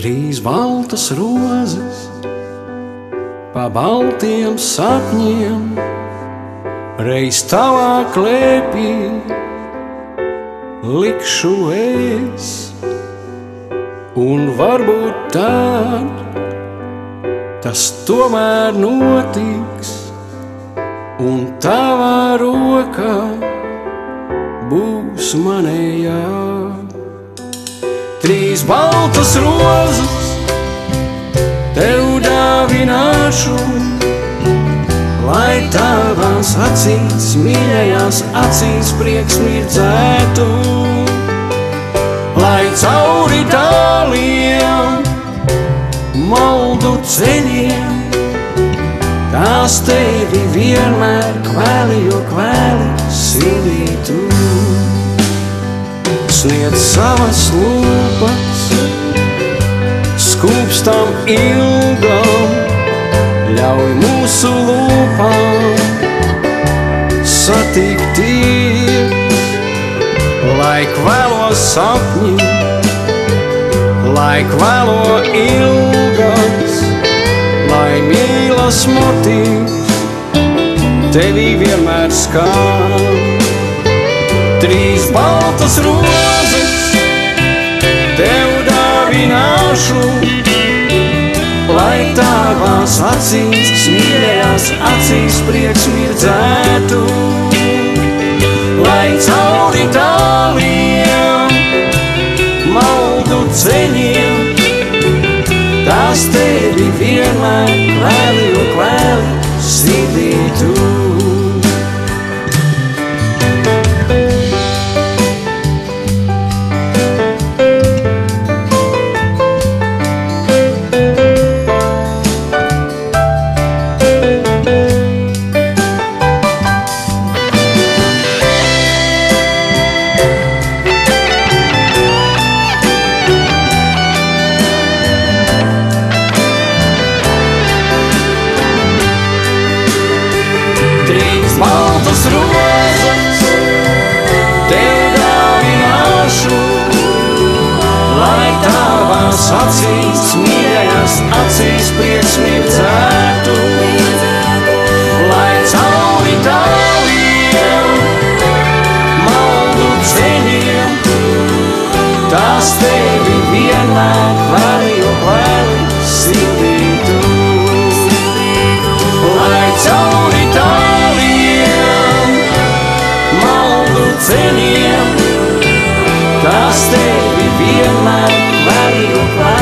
Trīs baltas rozes pa baltiem sapņiem, reiz tavā klēpī likšu es. Un varbūt tad tas tomēr notiks, un tavā rokā būs manējā. Trīs baltas rozes tev dāvināšu, lai tavās acīs, mīļajās acīs prieks mirdzētu, lai cauri tāliem maldu ceļiem tās tevi vienmēr kvēli, jo kvēli sildītu. Sniedz savas lūpas skūpstam ilgam, ļauj mūsu lūpām satikties, lai kvēlo sapņi, lai kvēlo ilgas, lai mīlas motīvs tevī vienmēr skan. Trīs baltas rozes tev dāvināšu, lai tavās acīs, mīļajās acīs prieks mirdzētu, lai cauri tāliem maldu ceļiem tās tevi vienmēr kvēli, jo kvēli sildītu. Baltas rozes tev dāvināšu, lai tavās acīs, mīļajās acīs prieks mirdzētu, lai cauri tāliem maldu ceļiem tās tevi vienmēr kvēli, jo kvēli sildītu, lai cauri ceļiem tās tevi vienmēr kvēli, jo kvēli